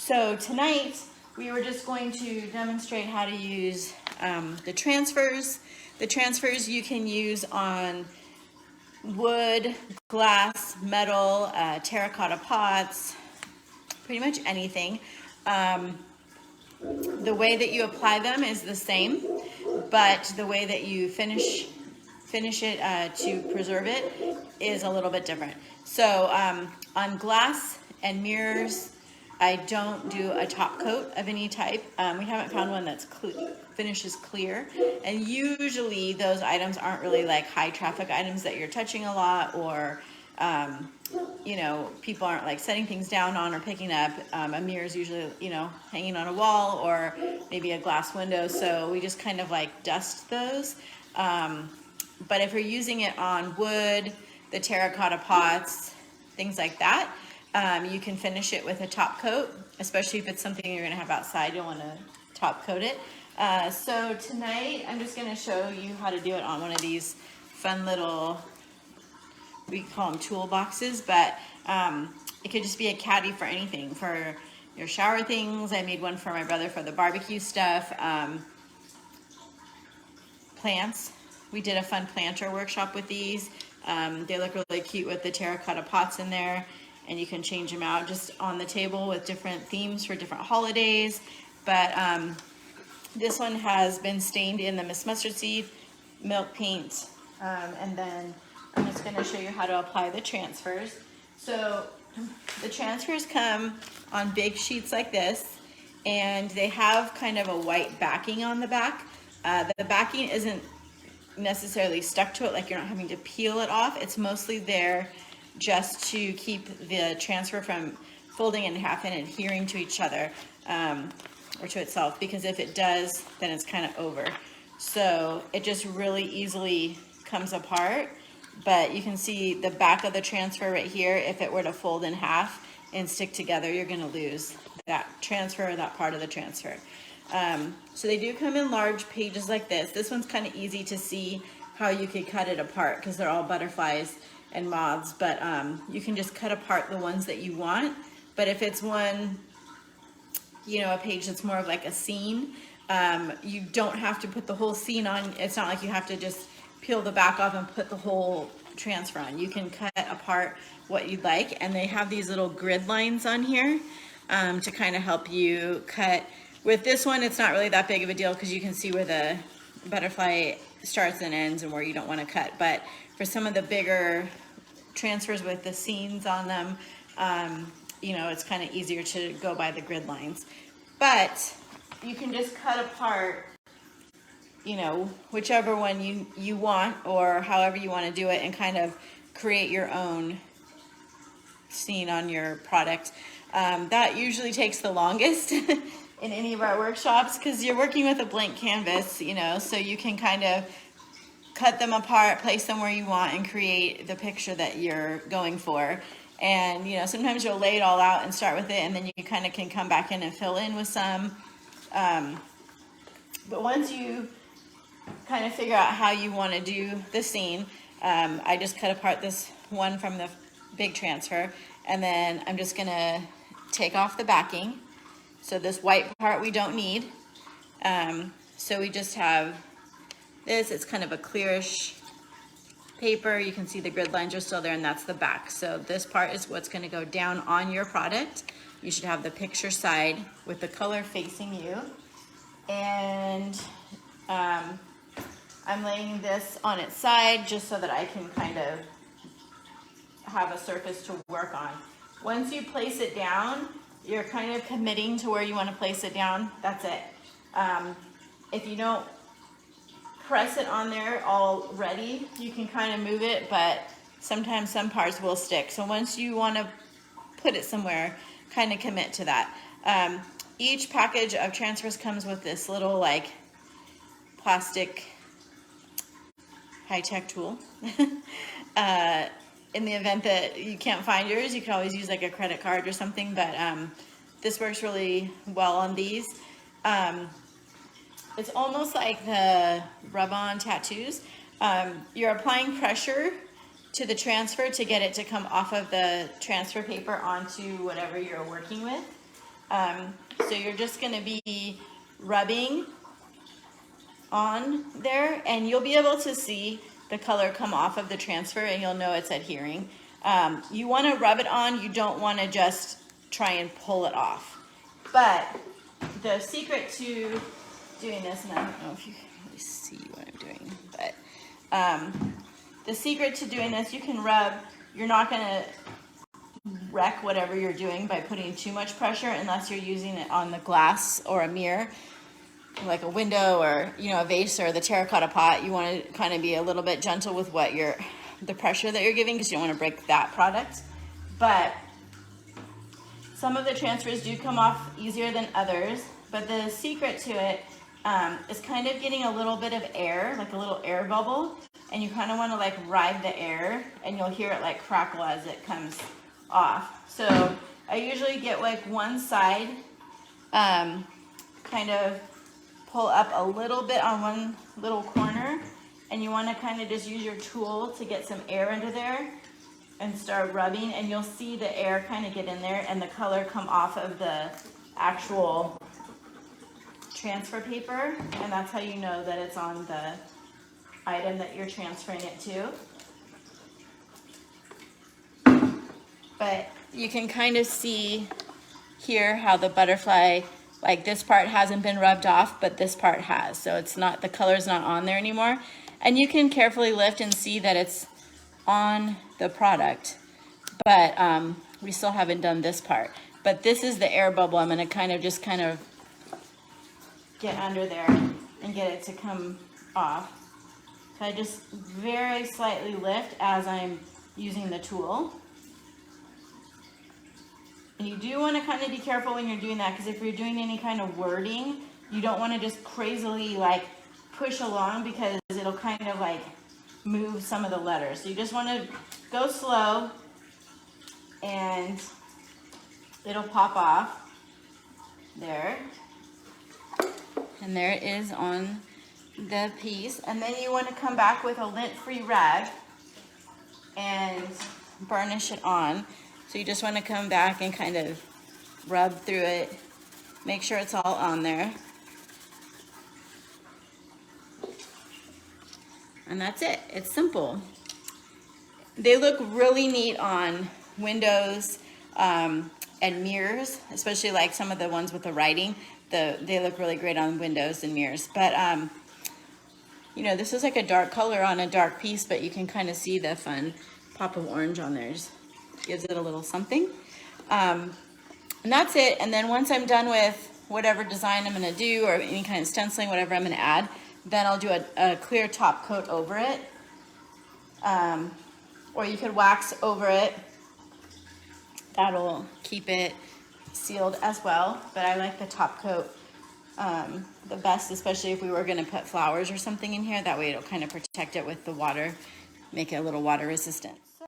So tonight we were just going to demonstrate how to use the transfers. The transfers you can use on wood, glass, metal, terracotta pots, pretty much anything. The way that you apply them is the same, but the way that you finish it to preserve it is a little bit different. So on glass and mirrors, I don't do a top coat of any type. We haven't found one that's finishes clear, and usually those items aren't really like high traffic items that you're touching a lot, or you know, people aren't like setting things down on or picking up. A mirror is usually, you know, hanging on a wall or maybe a glass window, so we just kind of like dust those. But if you're using it on wood, the terracotta pots, things like that, you can finish it with a top coat, especially if it's something you're going to have outside. You'll want to top coat it. So tonight I'm just going to show you how to do it on one of these fun little, we call them toolboxes, but it could just be a caddy for anything, for your shower things. I made one for my brother for the barbecue stuff. Plants. We did a fun planter workshop with these. They look really cute with the terracotta pots in there, and you can change them out just on the table with different themes for different holidays. But this one has been stained in the Miss Mustard Seed milk paint, and then I'm just going to show you how to apply the transfers. So the transfers come on big sheets like this, and they have kind of a white backing on the back. The backing isn't necessarily stuck to it, like you're not having to peel it off. It's mostly there just to keep the transfer from folding in half and adhering to each other, or to itself, because if it does, then it's kind of over. So it just really easily comes apart. But you can see the back of the transfer right here. If it were to fold in half and stick together, you're going to lose that transfer, or that part of the transfer. So they do come in large pages like this. This one's kind of easy to see how you could cut it apart because they're all butterflies and moths, but you can just cut apart the ones that you want. But if it's one, you know, a page that's more of like a scene, you don't have to put the whole scene on. It's not like you have to just peel the back off and put the whole transfer on. You can cut apart what you'd like, and they have these little grid lines on here to kind of help you cut. With this one, it's not really that big of a deal because you can see where the butterfly starts and ends and where you don't want to cut. But for some of the bigger transfers with the scenes on them, you know, it's kind of easier to go by the grid lines. But you can just cut apart, you know, whichever one you want, or however you want to do it, and kind of create your own scene on your product. That usually takes the longest in any of our workshops because you're working with a blank canvas, you know, so you can kind of cut them apart, place them where you want, and create the picture that you're going for. And, you know, sometimes you'll lay it all out and start with it, and then you kind of can come back in and fill in with some. But once you kind of figure out how you want to do the scene, I just cut apart this one from the big transfer, and then I'm just going to take off the backing. So this white part we don't need. So we just have this. It's kind of a clearish paper. You can see the grid lines are still there, and that's the back. So this part is what's going to go down on your product. You should have the picture side with the color facing you. And I'm laying this on its side just so that I can kind of have a surface to work on. Once you place it down, you're kind of committing to where you want to place it down. That's it. If you don't press it on there already, you can kind of move it, but sometimes some parts will stick. So once you want to put it somewhere, kind of commit to that. Each package of transfers comes with this little like plastic high-tech tool. In the event that you can't find yours, you can always use like a credit card or something, but this works really well on these. It's almost like the rub-on tattoos. You're applying pressure to the transfer to get it to come off of the transfer paper onto whatever you're working with. So you're just going to be rubbing on there, and you'll be able to see the color come off of the transfer, and you'll know it's adhering. You want to rub it on. You don't want to just try and pull it off. But the secret to doing this, and I don't know if you can really see what I'm doing, but the secret to doing this, you can rub. You're not going to wreck whatever you're doing by putting too much pressure unless you're using it on the glass or a mirror, like a window or, you know, a vase or the terracotta pot. You want to kind of be a little bit gentle with what the pressure that you're giving, because you don't want to break that product. But some of the transfers do come off easier than others, but the secret to it is kind of getting a little bit of air, like a little air bubble, and you kind of want to like ride the air, and you'll hear it like crackle as it comes off. So I usually get like one side, kind of pull up a little bit on one little corner, and you want to kind of just use your tool to get some air into there and start rubbing, and you'll see the air kind of get in there and the color come off of the actual transfer paper, and that's how you know that it's on the item that you're transferring it to. But you can kind of see here how the butterfly, like this part hasn't been rubbed off, but this part has. So it's not, the color's not on there anymore. And you can carefully lift and see that it's on the product, but we still haven't done this part. But this is the air bubble. I'm gonna kind of get under there and get it to come off. So I just very slightly lift as I'm using the tool. And you do want to kind of be careful when you're doing that, because if you're doing any kind of wording, you don't want to just crazily like push along, because it'll kind of like move some of the letters. So you just want to go slow and it'll pop off there. And there it is on the piece. And then you want to come back with a lint-free rag and burnish it on. So you just want to come back and kind of rub through it, make sure it's all on there. And that's it. It's simple. They look really neat on windows and mirrors, especially like some of the ones with the writing. They look really great on windows and mirrors. But you know, this is like a dark color on a dark piece, but you can kind of see the fun pop of orange on there. Just gives it a little something. And that's it. And then once I'm done with whatever design I'm gonna do, or any kind of stenciling, whatever I'm gonna add, then I'll do a clear top coat over it. Or you could wax over it. That'll keep it sealed as well. But I like the top coat the best, especially if we were gonna put flowers or something in here. That way it'll kind of protect it with the water, make it a little water resistant.